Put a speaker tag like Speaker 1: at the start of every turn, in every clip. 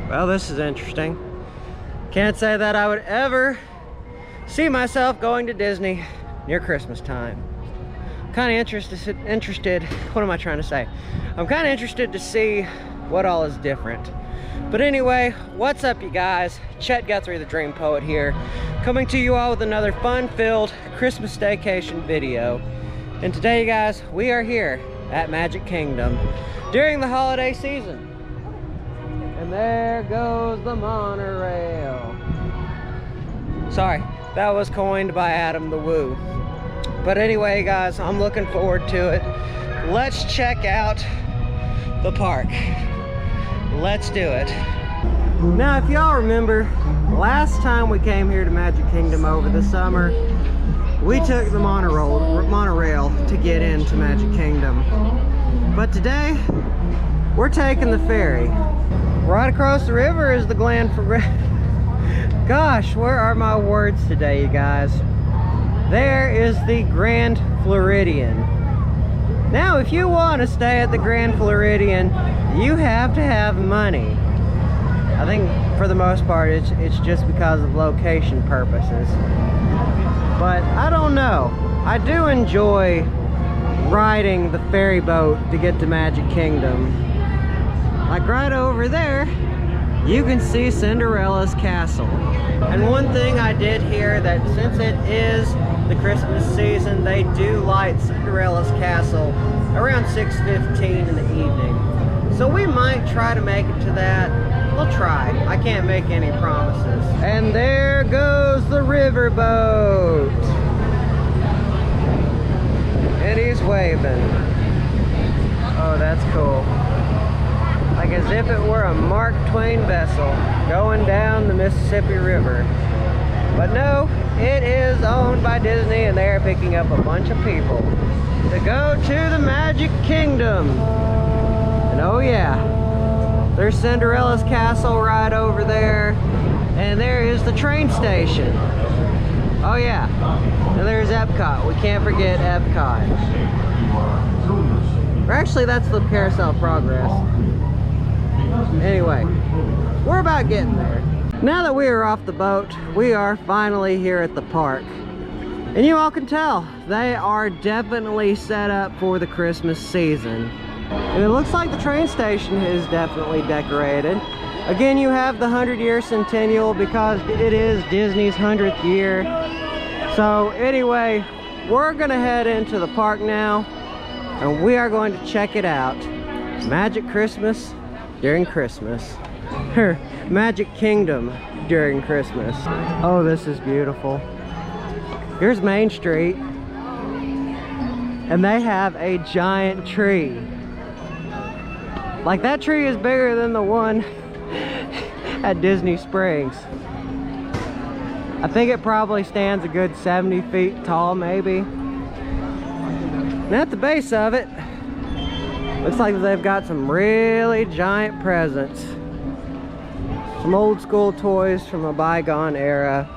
Speaker 1: Well, this is interesting. Can't say that I would ever see myself going to Disney near Christmas time. I'm kind of interested, what am I trying to say? I'm kind of interested to see what all is different. But anyway, what's up you guys? Chet-Guthrie, the Dream Poet here, coming to you all with another fun-filled Christmas staycation video. And today, guys, we are here at Magic Kingdom during the holiday season. And there goes the monorail. Sorry, that was coined by Adam the Woo. But anyway, guys, I'm looking forward to it. Let's check out the park. Let's do it. Now, if y'all remember, last time we came here to Magic Kingdom over the summer, we took the monorail to get into Magic Kingdom. But today, we're taking the ferry. Right across the river is the Gosh, where are my words today, you guys? There is the Grand Floridian. Now, if you want to stay at the Grand Floridian, you have to have money. I think for the most part, it's just because of location purposes. But I don't know. I do enjoy riding the ferry boat to get to Magic Kingdom. Like right over there, you can see Cinderella's castle. And one thing I did hear, that since it is the Christmas season, they do light Cinderella's castle around 6:15 in the evening. So we might try to make it to that. We'll try. I can't make any promises. And there goes the riverboat. And he's waving. Oh, that's cool. Like as if it were a Mark Twain vessel going down the Mississippi River. But no, it is owned by Disney, and they're picking up a bunch of people to go to the Magic Kingdom. And oh yeah, there's Cinderella's castle right over there, and there is the train station. Oh yeah, and there's Epcot. We can't forget Epcot. Or actually, that's the Carousel Progress. Anyway, we're about getting there. Now that we are off the boat, we are finally here at the park. And you all can tell, they are definitely set up for the Christmas season. And it looks like the train station is definitely decorated. Again, you have the 100-year centennial because it is Disney's 100th year. So anyway, we're gonna head into the park now, and we are going to check it out. Magic Christmas during Christmas. Magic Kingdom during Christmas. Oh, this is beautiful. Here's Main Street, and they have a giant tree. Like that tree is bigger than the one at Disney Springs. I think it probably stands a good 70 feet tall, maybe. And at the base of it, looks like they've got some really giant presents. Some old school toys from a bygone era.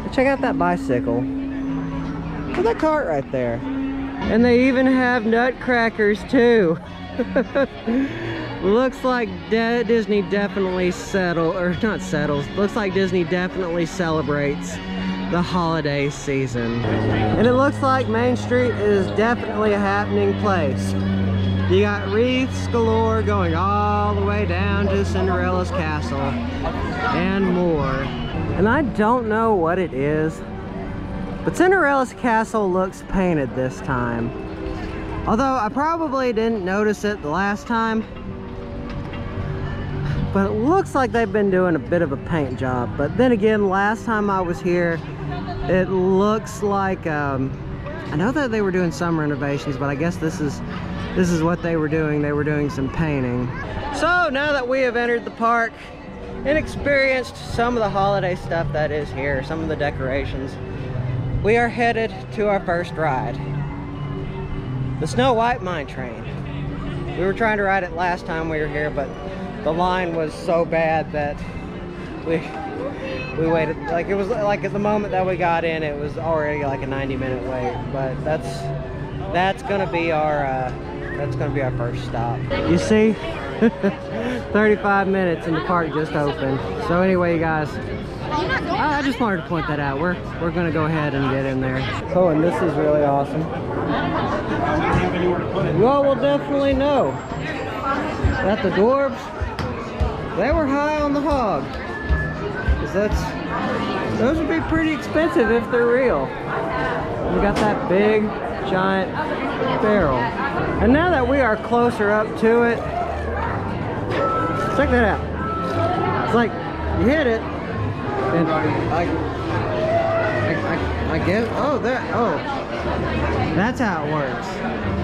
Speaker 1: But check out that bicycle. Look at that cart right there. And they even have nutcrackers too. Looks like Disney definitely looks like Disney definitely celebrates the holiday season. And it looks like Main Street is definitely a happening place. You got wreaths galore going all the way down to Cinderella's castle and more. And I don't know what it is, but Cinderella's castle looks painted this time. Although I probably didn't notice it the last time, but it looks like they've been doing a bit of a paint job. But then again, last time I was here, it looks like, I know that they were doing some renovations, but I guess this is what they were doing. They were doing some painting. So now that we have entered the park and experienced some of the holiday stuff that is here, some of the decorations, we are headed to our first ride. The Snow White Mine Train. We were trying to ride it last time we were here, but the line was so bad that we waited. Like, it was like at the moment that we got in, it was already like a 90-minute wait. But that's gonna be our that's gonna be our first stop. You see, 35 minutes and the park just opened. So anyway, you guys, I just wanted to point that out. We're gonna go ahead and get in there. Oh, and this is really awesome. You all will definitely know that the dwarves, they were high on the hog. 'Cause those would be pretty expensive if they're real. We got that big, giant barrel. And now that we are closer up to it, check that out. It's like you hit it, and I guess, oh, that's how it works.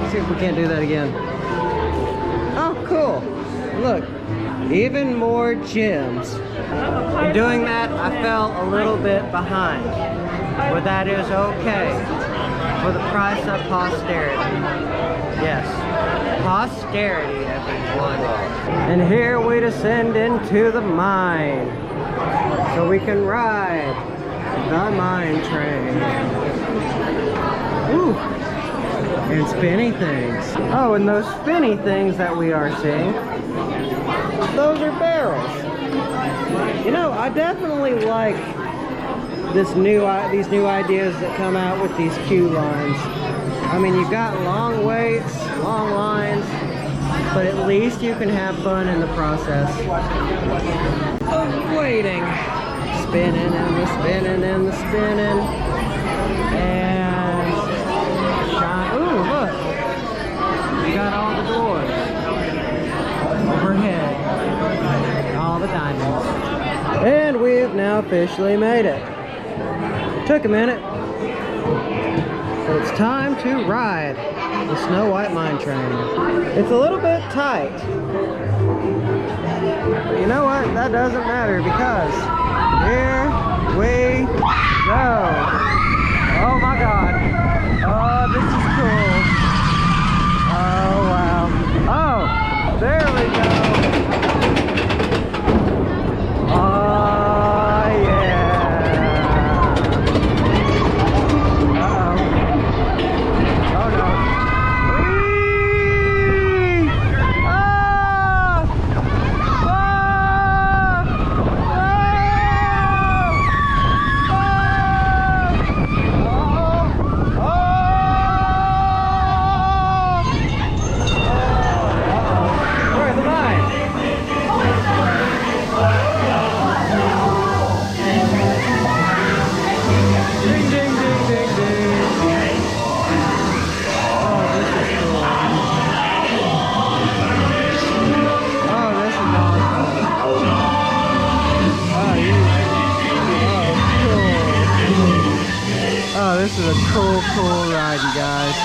Speaker 1: Let's see if we can't do that again. Oh, cool. Look, even more gems. In doing that, I fell a little bit behind, but that is okay for the price of posterity. Yes, posterity, everyone. And here we descend into the mine, so we can ride the mine train. Ooh, and spinny things. Oh, and those spinny things that we are seeing, those are barrels. You know, I definitely like these new ideas that come out with these queue lines. I mean, you've got long waits, long lines, but at least you can have fun in the process of waiting. Spinning and the spinning and the spinning. And shine. Ooh, look. We got all the doors overhead. All the diamonds. And we've now officially made it. Took a minute. But it's time to ride the Snow White mine train. It's a little bit tight. But you know what? That doesn't matter because here we go. Oh my God. Oh, this is cool. Oh, wow. Oh, there we go. Oh, yeah. Uh-oh. Oh, no. Whee! Ah! Ah! This is a cool ride, you guys.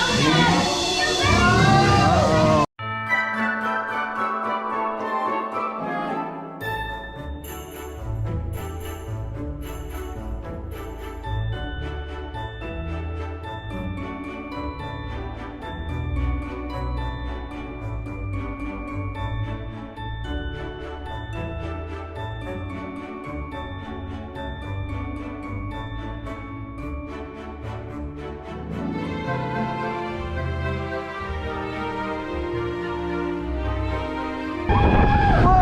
Speaker 1: Uh-oh.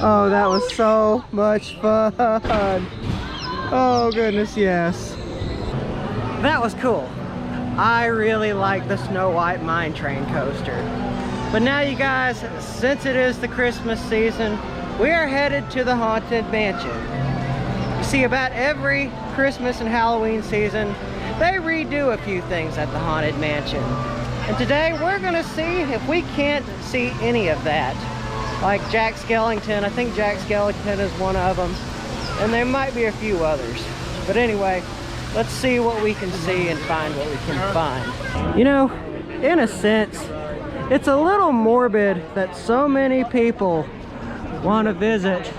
Speaker 1: Oh, that was so much fun. Oh goodness, yes. That was cool. I really like the Snow White mine train coaster. But now you guys, since it is the Christmas season, we are headed to the Haunted Mansion. You see, about every Christmas and Halloween season, they redo a few things at the Haunted Mansion. And today we're gonna see if we can't see any of that. Like Jack Skellington, I think Jack Skellington is one of them. And there might be a few others. But anyway, let's see what we can see and find what we can find. You know, in a sense, it's a little morbid that so many people want to visit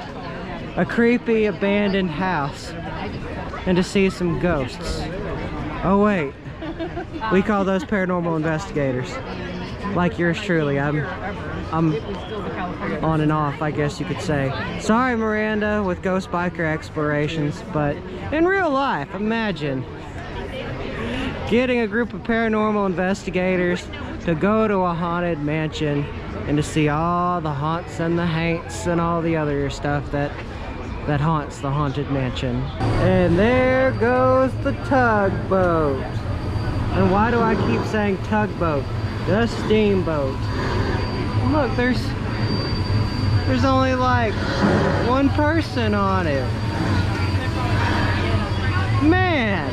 Speaker 1: a creepy abandoned house and to see some ghosts. Oh wait, We call those paranormal investigators. Like yours truly. I'm on and off, I guess you could say. Sorry, Miranda, with Ghost Biker Explorations, but in real life, imagine getting a group of paranormal investigators to go to a haunted mansion and to see all the haunts and the haints and all the other stuff that haunts the haunted mansion. And there goes the tugboat. And why do I keep saying tugboat? The steamboat. Look, there's only like one person on it. Man,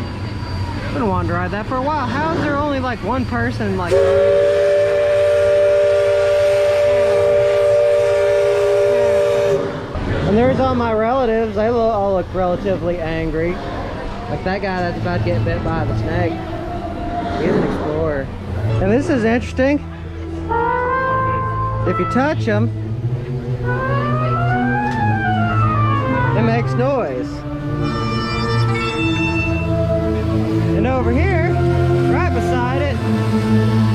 Speaker 1: I've been wanting to ride that for a while. How is there only like one person like... And there's all my relatives. They all look relatively angry. Like that guy that's about to get bit by the snake. He's an explorer. And this is interesting. If you touch them, it makes noise. And over here, right beside it,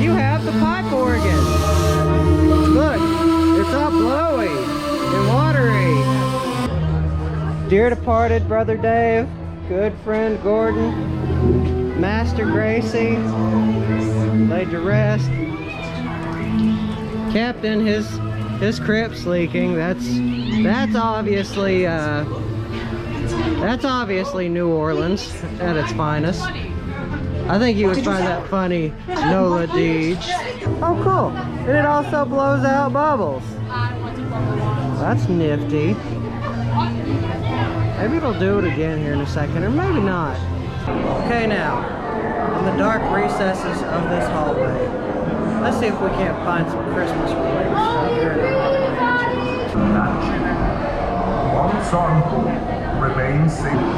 Speaker 1: you have the pipe organ. Look, it's all blowy and watery. Dear departed Brother Dave, good friend Gordon, Master Gracie, laid to rest. Captain, his crypt's leaking. That's obviously New Orleans at its finest. I think you would find that funny, Nola Deej. Oh, cool! And it also blows out bubbles. That's nifty. Maybe it'll do it again here in a second, or maybe not. Okay, now, in the dark recesses of this hallway, let's see if we can't find some Christmas related stuff here in the mansion.
Speaker 2: One son remains single.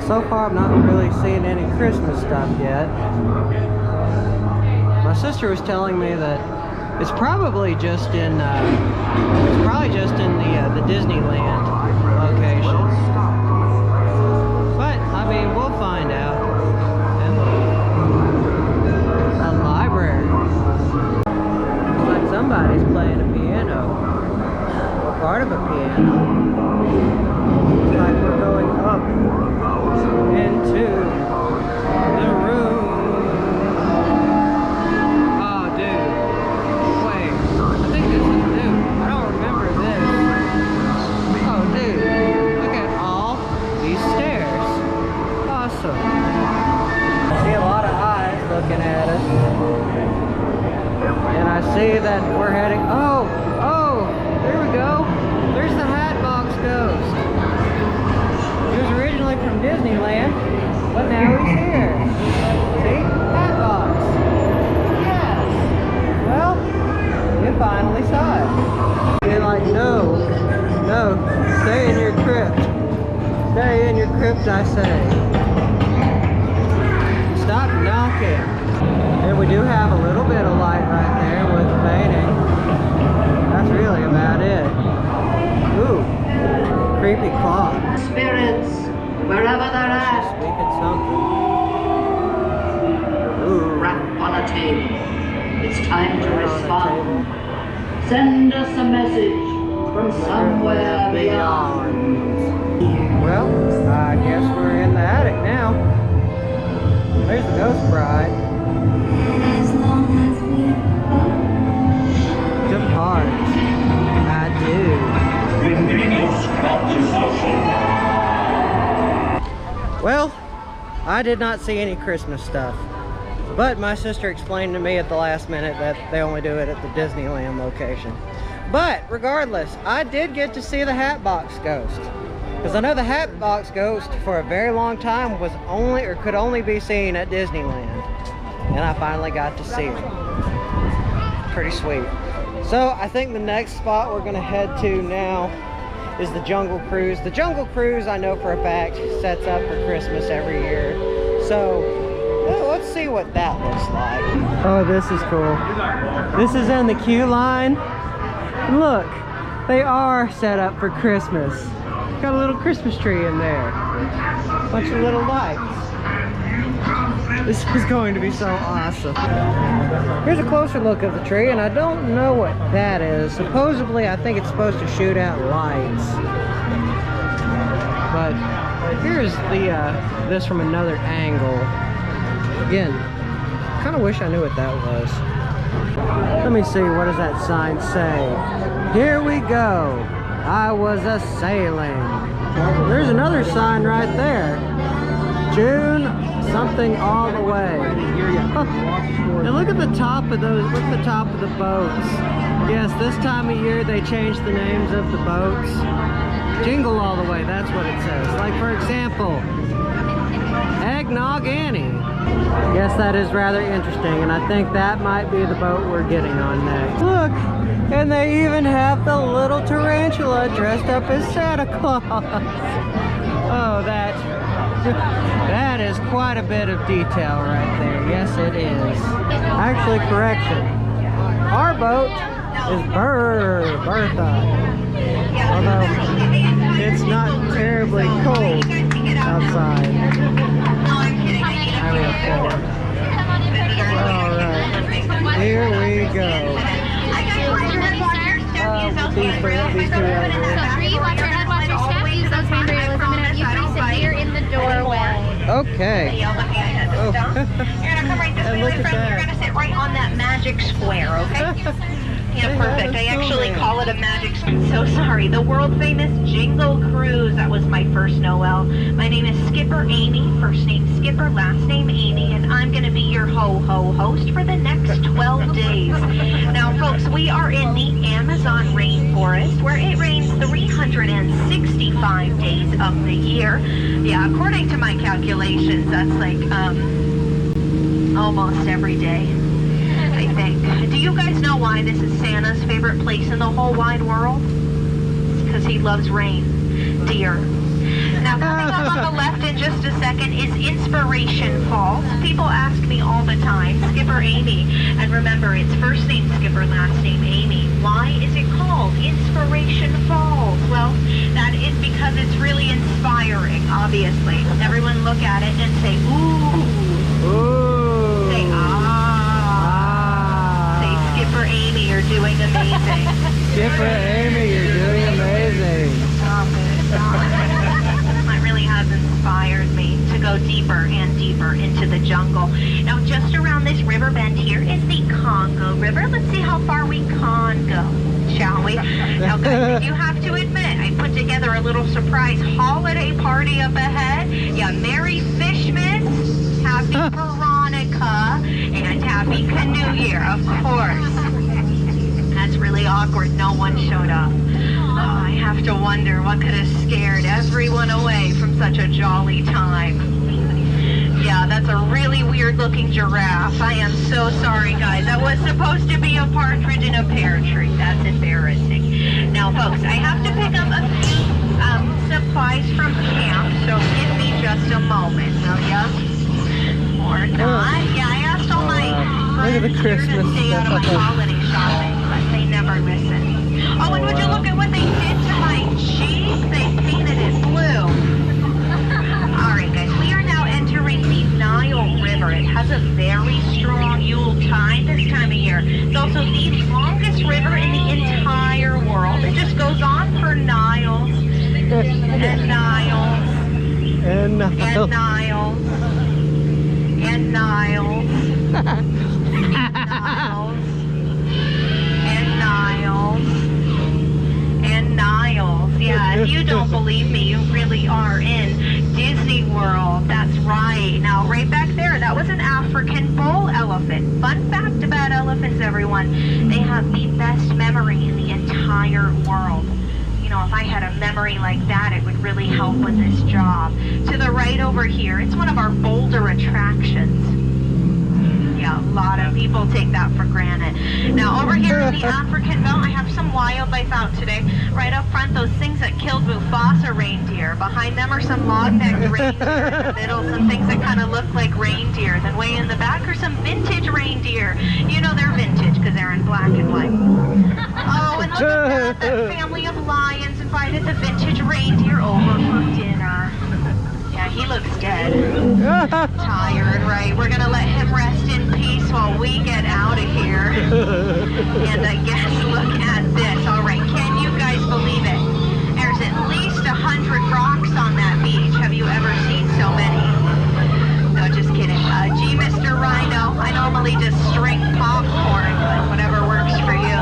Speaker 1: So far, I'm not really seeing any Christmas stuff yet. My sister was telling me that it's probably just in the Disneyland location. But I mean, we'll find out. And a library. Looks like somebody's playing a piano. Or part of a piano. Looks like we're going up into the room. Oh, dude. Wait. I think this is new. I don't remember this. Oh, dude. Look at all these stairs. Awesome. I see a lot of eyes looking at us. And I see that we're heading... Oh! There we go. There's the Hatbox Ghost. He was originally from Disneyland, but now he's here. See? Hatbox. Yes. Well, you finally saw it. You're like, no, stay in your crypt. Stay in your crypt, I say. Stop knocking. And we do have a little bit of light right there with the painting. That's really about it. Ooh, creepy clock.
Speaker 3: Spirits, wherever they're
Speaker 1: She's
Speaker 3: at,
Speaker 1: speaking something. Ooh.
Speaker 3: rap on a table. It's time to
Speaker 1: Right on the
Speaker 3: respond.
Speaker 1: table.
Speaker 3: Send us a message from somewhere beyond.
Speaker 1: Well, I guess we're in the attic now. There's the ghost bride. Depart. I do. Well, I did not see any Christmas stuff. But my sister explained to me at the last minute that they only do it at the Disneyland location. But regardless, I did get to see the Hatbox Ghost. Because I know the Hatbox Ghost for a very long time was only, or could only be seen at Disneyland. And I finally got to see it. Pretty sweet. So I think the next spot we're gonna head to now is the Jungle Cruise. The Jungle Cruise, I know for a fact, sets up for Christmas every year. So let's see what that looks like. Oh, this is cool. This is in the queue line. Look, They are set up for Christmas. Got a little Christmas tree in there. Bunch of little lights. This is going to be so awesome. Here's a closer look of the tree, and I don't know what that is. Supposedly, I think it's supposed to shoot out lights. But here's the this from another angle. Again, kind of wish I knew what that was. Let me see, what does that sign say? Here we go. I was a-sailing. There's another sign right there. June something all the way. Now look at the top of those, look at the top of the boats. Yes, this time of year they change the names of the boats. Jingle all the way, that's what it says. Like for example, Eggnog Annie. Yes, that is rather interesting, and I think that might be the boat we're getting on next. Look, and they even have the little tarantula dressed up as Santa Claus. Oh, that is quite a bit of detail right there. Yes, it is. Actually, correction. Our boat is Bertha. Although it's not terribly cold outside. Alright, here we go. These two right here.
Speaker 4: So three, watch your head, watch your step, use those handrails. I'm going to have you three sit here in the doorway.
Speaker 1: Okay.
Speaker 5: You're gonna come right this way,
Speaker 1: look
Speaker 5: my
Speaker 1: at
Speaker 5: friend.
Speaker 1: that.
Speaker 5: You're gonna sit right on that magic square, okay? Yeah, perfect. I actually call it a magic. So sorry. The world famous Jingle cruise. That was my first Noel. My name is Skipper Amy. First name Skipper, last name Amy, and I'm gonna be your ho-ho-host for the next 12 days. Now, folks, we are in the Amazon rainforest, where it rains 365 days of the year. Yeah, according to my calculations, that's like almost every day, I think. Do you guys know why this is Santa's favorite place in the whole wide world? It's because he loves rain. Deer. Now, coming up on the left in just a second is Inspiration Falls. People ask me all the time, Skipper Amy, and remember, it's first name Skipper, last name Amy. Why is it called Inspiration Falls? Well, that is because it's really inspiring, obviously. Everyone look at it and say, ooh.
Speaker 1: Ooh.
Speaker 5: Say, ah. Say, Skipper Amy, you're doing amazing.
Speaker 1: Skipper Amy, you're doing amazing.
Speaker 5: Stop it, stop it. That really has inspired me to go deeper and deeper into the jungle. Now, just around this river bend here is the Congo River. Let's see how far we can go, shall we? Now, guys, you have to admit, I put together a little surprise holiday party up ahead. Yeah, Merry Fishmas, Happy Veronica, and Happy Canoe Year, of course. That's really awkward. No one showed up. Oh, I have to wonder what could have scared everyone away from such a jolly time. Yeah, that's a really weird-looking giraffe. I am so sorry, guys. That was supposed to be a partridge in a pear tree. That's embarrassing. Now, folks, I have to pick up a few supplies from camp, so give me just a moment, will ya? Or not. Yeah, I asked all my friends here to stay out of my holiday shopping, but they never listen. Oh, and would you look at what they did to my Jeep? They painted it blue. All right, guys, we are now entering the Nile River. It has a very strong Yule tide this time of year. It's also the longest river in the entire world. It just goes on for Niles and Niles
Speaker 1: And
Speaker 5: and Niles and Niles and Niles and Niles. Yeah, if you don't believe me, you really are in Disney World. That's right. Now, right back there, that was an African bull elephant. Fun fact about elephants, everyone. They have the best memory in the entire world. You know, if I had a memory like that, it would really help with this job. To the right over here, it's one of our Boulder attractions. Yeah, a lot of people take that for granted. Now, over here in the African belt, I have some wildlife out today. Right up front, those things things that killed Mufasa reindeer. Behind them are some long-necked reindeer. In the middle, some things that kind of look like reindeer. Then way in the back are some vintage reindeer. You know they're vintage because they're in black and white. Oh, and look at that. That family of lions invited the vintage reindeer over for dinner. Yeah, he looks dead. Tired, right? We're gonna let him rest in peace while we get out of here. And I guess, look at this. All right, can you guys believe it? There's at least 100 rocks on that beach. Have you ever seen so many? No, just kidding. Gee, Mr. Rhino, I normally just string popcorn, but whatever works for you.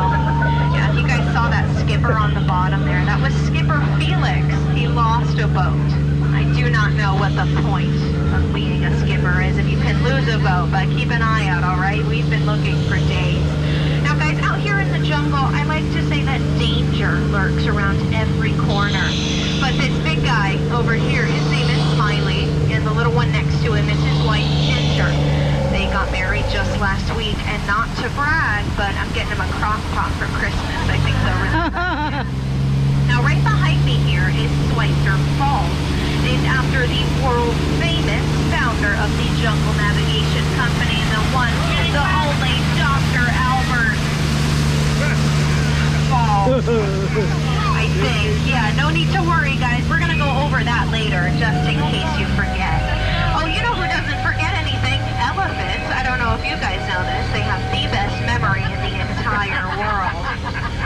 Speaker 5: Yeah, if you guys saw that skipper on the bottom there, that was Skipper Felix. He lost a boat. I do not know what the point of being a skipper is if you can lose a boat, but keep an eye out, all right? We've been looking for days. Now, guys, out here in the jungle, I like to say that danger lurks around every corner. But this big guy over here, his name is Smiley, and the little one next to him is his wife, Ginger. They got married just last week, and not to brag, but I'm getting him a crock pot for Christmas. I think they'll really like it. Now, right behind me here is Switzer Falls, named after the world-famous founder of the Jungle Navigation Company, the one, the only Dr. Albert Falls, I think. Yeah, no need to worry, guys. We're going to go over that later, just in case you forget. Oh, you know who doesn't forget anything? Elephants. I don't know if you guys know this. They have the best memory in the entire world.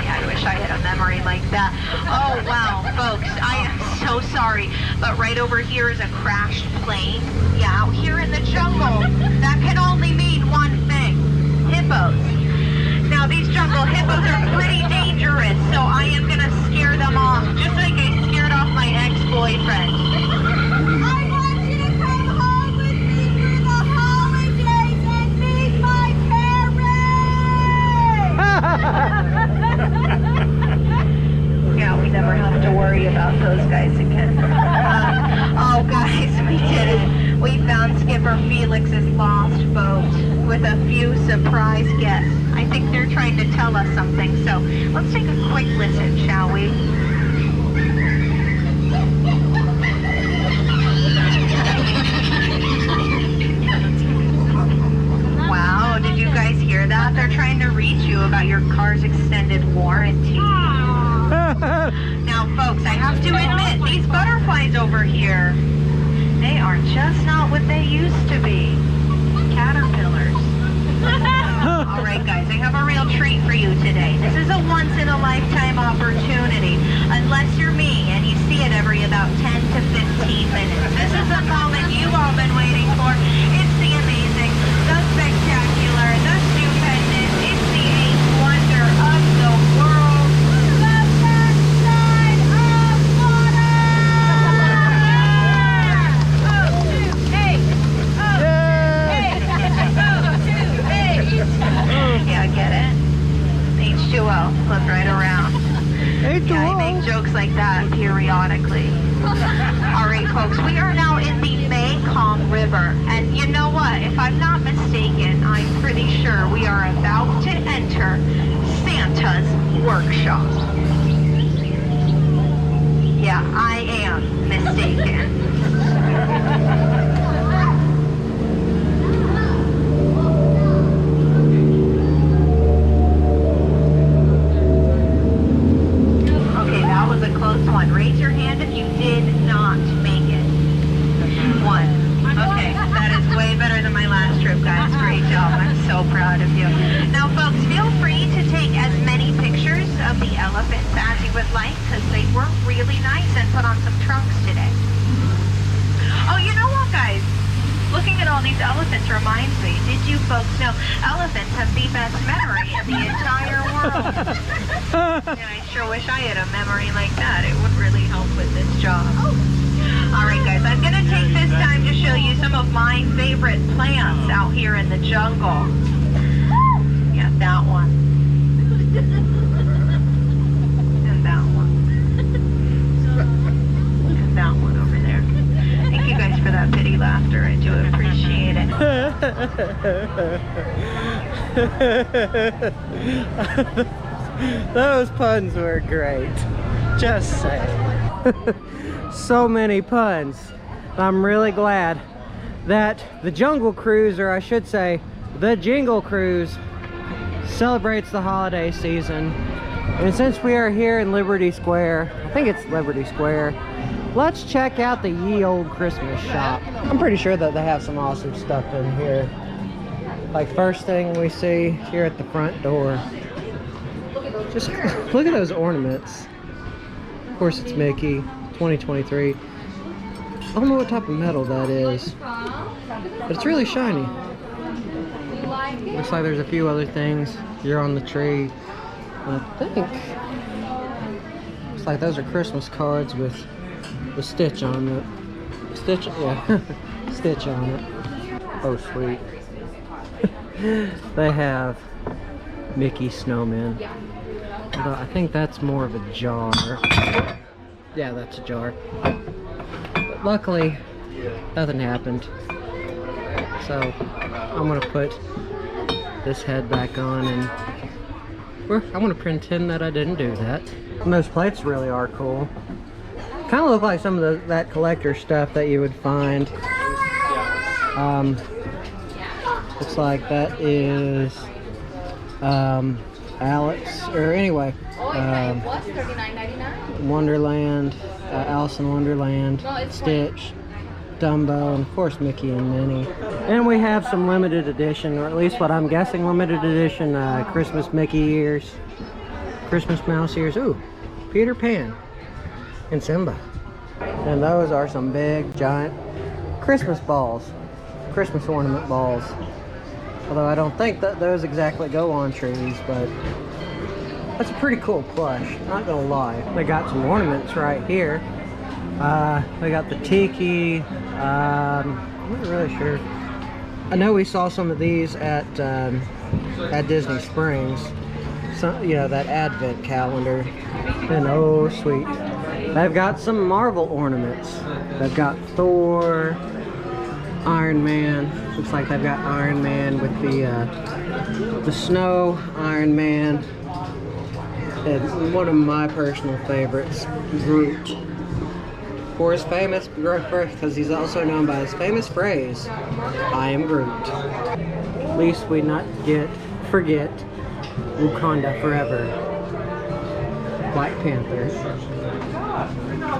Speaker 5: Yeah, I wish I had a memory like that. Oh, wow, folks, I am so sorry, but right over here is a crashed plane. Yeah, out here in the jungle, that can only mean one thing: hippos. Now, these jungle hippos are pretty dangerous, so I am going to scare them off, just like I scared off my ex-boyfriend.
Speaker 6: I want you to come home with me for the holidays and meet my parents!
Speaker 5: Yeah, we never have to worry about those guys again. Oh, guys, we did it. We found Skipper Felix's lost boat with a few surprise guests. I think they're trying to tell us something, so let's take a quick listen, shall we? Wow, did you guys hear that? They're trying to reach you about your car's extended warranty. Now, folks, I have to admit, these butterflies over here, they are just not what they used to be. Caterpillars. All right, guys, I have a real treat for you today. This is a once-in-a-lifetime opportunity, unless you're me and you see it every about 10 to 15 minutes. This is the moment you've all been waiting for. It's the amazing, the spectacular, the stupendous, it's the eighth wonder of the world. The backside of water! Yeah, get it? H2O, flip right around. Yeah, I make jokes like that periodically. All right, folks, we are now in the Mekong River. And you know what? If I'm not mistaken, I'm pretty sure we are about to enter Santa's workshop. Yeah, I am mistaken. Close one. Raise your hand if you did not make it. One. Okay, that is way better than my last trip, guys. Great job. I'm so proud of you. Now, folks, feel free to take as many pictures of the elephants as you would like, because they were really nice and put on some trunks today. Oh, you know what, guys? Looking at all these elephants reminds me, did you folks know elephants have the best memory in the entire world? Yeah, I sure wish I had a memory like that. It would really help with this job. All right, guys, I'm going to take this time to show you some of my favorite plants out here in the jungle. Yeah, that one. And that one. And that one over there. Thank you guys for that pity laughter. I do appreciate it.
Speaker 1: Those puns were great. Just saying. So many puns. I'm really glad that the Jungle Cruise, or I should say, the Jingle Cruise, celebrates the holiday season. And since we are here in Liberty Square, I think it's Liberty Square, let's check out the Ye Olde Christmas shop. I'm pretty sure that they have some awesome stuff in here. Like, first thing we see here at the front door, just look at those ornaments. Of course it's Mickey, 2023. I don't know what type of metal that is, but it's really shiny. Looks like there's a few other things here on the tree. I think looks like those are Christmas cards with the Stitch on it. Stitch, yeah, Stitch on it. Oh, sweet. They have Mickey snowmen. Although I think that's more of a jar. Yeah, that's a jar. But luckily, nothing happened. So I'm gonna put this head back on, and I'm gonna pretend that I didn't do that. And those plates really are cool. Kind of look like some of that collector stuff that you would find. Looks like that is Alex, or anyway, Wonderland, Alice in Wonderland, Stitch, Dumbo, and of course Mickey and Minnie. And we have some limited edition, or at least what I'm guessing limited edition, Christmas Mickey ears, Christmas mouse ears. Ooh, Peter Pan and Simba. And those are some big giant Christmas balls, Christmas ornament balls. Although I don't think that those exactly go on trees, but that's a pretty cool plush, not gonna lie. They got some ornaments right here. They got the tiki. I'm not really sure. I know we saw some of these at Disney Springs. Some, you know, that Advent calendar. And oh, sweet. They've got some Marvel ornaments. They've got Thor, Iron Man. Looks like they've got Iron Man with the snow Iron Man. And one of my personal favorites, Groot. For his famous, because he's also known by his famous phrase, "I am Groot." At least we not forget Wakanda forever. Black Panther.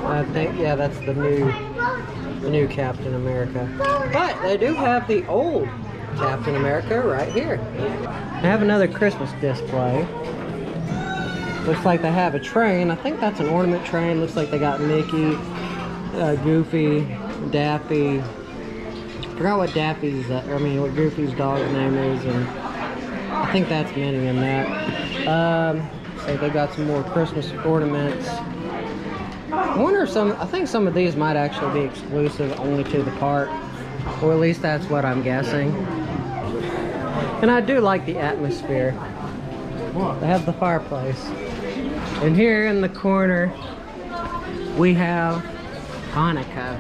Speaker 1: I think, yeah, that's the new Captain America. But they do have the old Captain America right here. They have another Christmas display. Looks like they have a train. I think that's an ornament train. Looks like they got Mickey, Goofy, Daffy. I forgot what what Goofy's dog's name is, and I think that's Minnie in that. So they got some more Christmas ornaments. I wonder if I think some of these might actually be exclusive only to the park, or at least that's what I'm guessing. And I do like the atmosphere. They have the fireplace. And here in the corner, we have Hanukkah.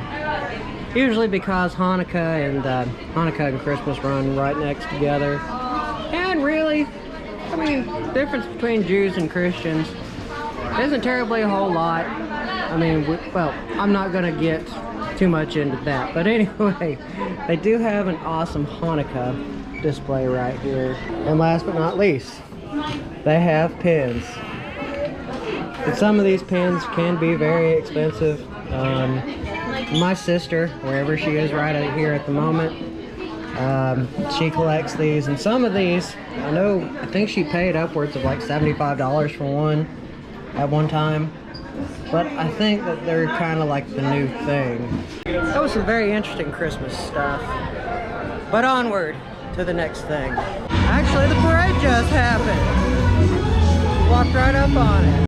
Speaker 1: Usually because Hanukkah and Christmas run right next together. And really, I mean, the difference between Jews and Christians isn't terribly a whole lot. I mean, well, I'm not gonna get too much into that. But anyway, they do have an awesome Hanukkah display right here. And last but not least, they have pins. And some of these pins can be very expensive. My sister, wherever she is right out here at the moment, she collects these, and some of these, I think she paid upwards of like $75 for one at one time. But I think that they're kind of like the new thing. That was some very interesting Christmas stuff. But onward to the next thing. Actually, the parade just happened. Walked right up on it.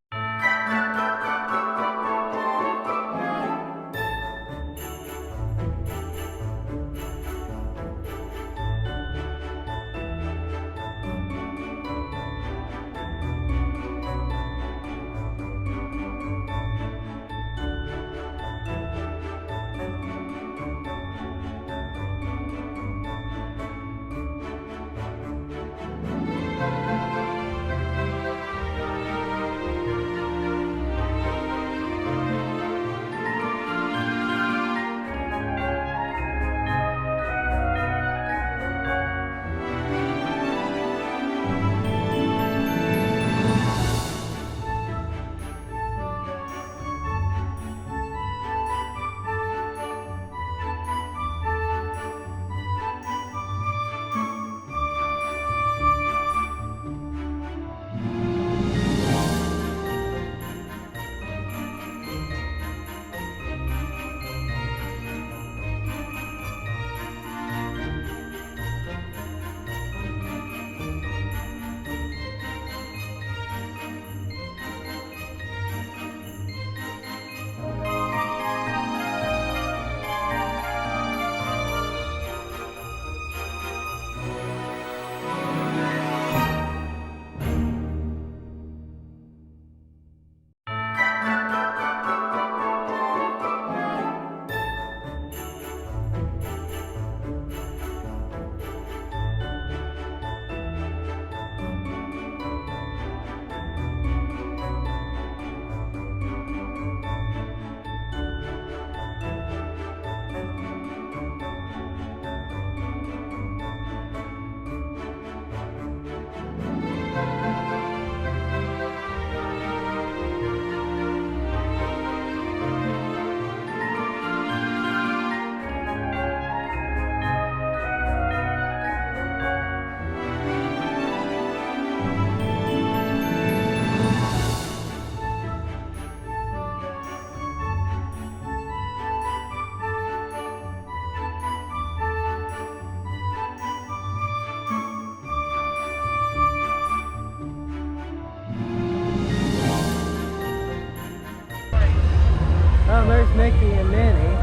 Speaker 1: Oh, there's Mickey and Minnie.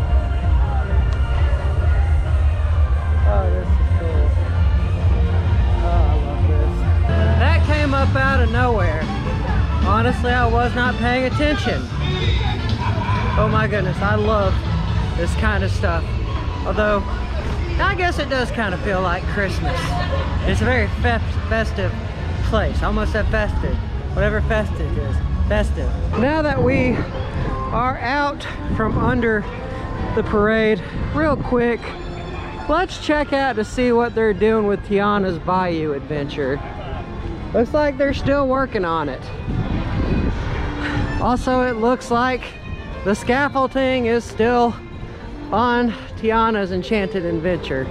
Speaker 1: Oh, this is cool. Oh, I love this. That came up out of nowhere. Honestly, I was not paying attention. Oh my goodness, I love this kind of stuff. Although, I guess it does kind of feel like Christmas. It's a very festive place. I almost said festive. Whatever festive is. Festive. Now that we are out from under the parade, real quick, let's check out to see what they're doing with Tiana's Bayou adventure. Looks like they're still working on it. Also, it looks like the scaffolding is still on Tiana's Enchanted Adventure.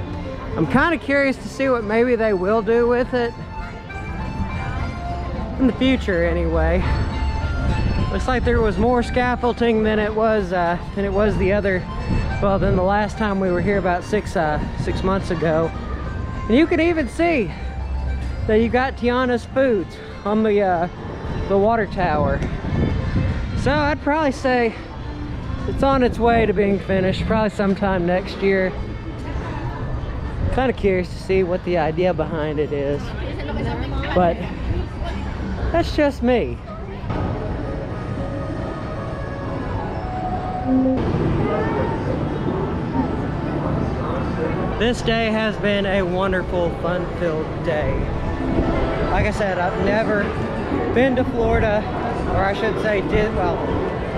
Speaker 1: I'm kind of curious to see what maybe they will do with it in the future anyway. Looks like there was more scaffolding than it was the last time we were here about six months ago. And you can even see that you got Tiana's foods on the water tower. So I'd probably say it's on its way to being finished, probably sometime next year. Kind of curious to see what the idea behind it is, but that's just me. This day has been a wonderful, fun-filled day. Like I said, I've never been to Florida, or I should say well,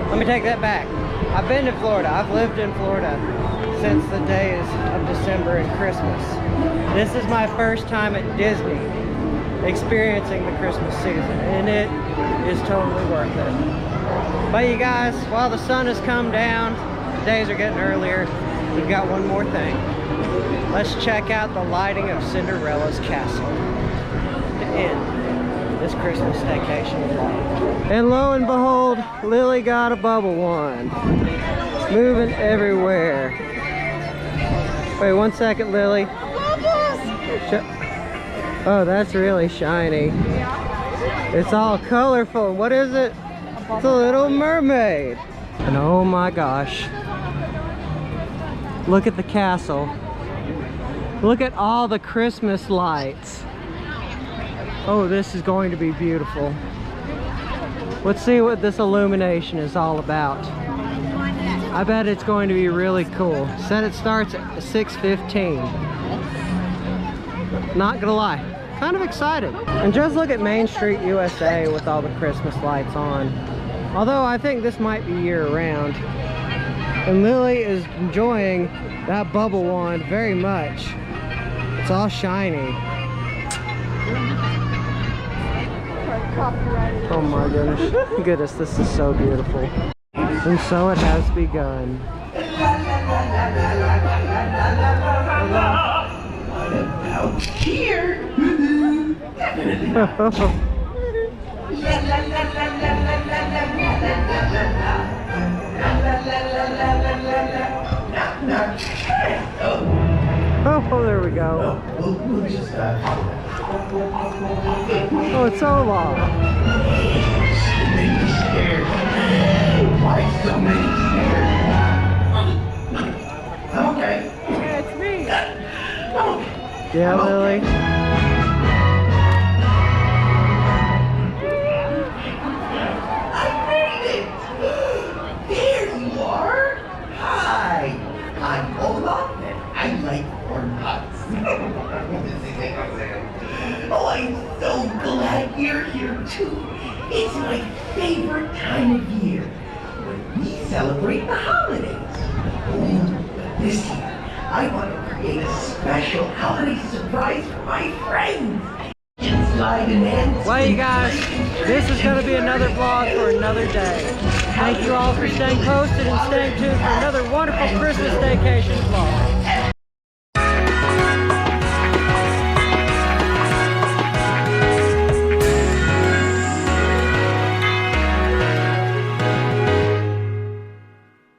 Speaker 1: let me take that back. I've been to Florida. I've lived in Florida since the days of December and Christmas. This is my first time at Disney experiencing the Christmas season, and it is totally worth it. But you guys, while the sun has come down, the days are getting earlier, we've got one more thing. Let's check out the lighting of Cinderella's castle to end this Christmas staycation vlog. And lo and behold, Lily got a bubble wand. It's moving everywhere. Wait 1 second, Lily. Oh, that's really shiny. It's all colorful. What is it? It's a little mermaid. And oh my gosh. Look at the castle. Look at all the Christmas lights. Oh, this is going to be beautiful. Let's see what this illumination is all about. I bet it's going to be really cool. Said it starts at 6:15. Not gonna lie, kind of excited. And just look at Main Street USA with all the Christmas lights on. Although I think this might be year round. And Lily is enjoying that bubble wand very much. It's all shiny. Oh my goodness, this is so beautiful. And so it has begun.
Speaker 7: Out here.
Speaker 1: Oh, there we go. Oh, it's so long.
Speaker 7: Why so many stairs? I'm okay.
Speaker 1: Yeah, it's me.
Speaker 7: I'm okay.
Speaker 1: Yeah, Lily.
Speaker 7: I made it. There you are. Hi. I'm Olaf and I like corn nuts. Oh, I'm so glad you're here too. It's my favorite time of year when we celebrate the holidays. Oh, but this year, I want to create a special holiday surprise for my friends.
Speaker 1: Well, you guys, this is going to be another vlog for another day. Thank you all for staying posted and staying tuned for another wonderful Christmas vacation vlog.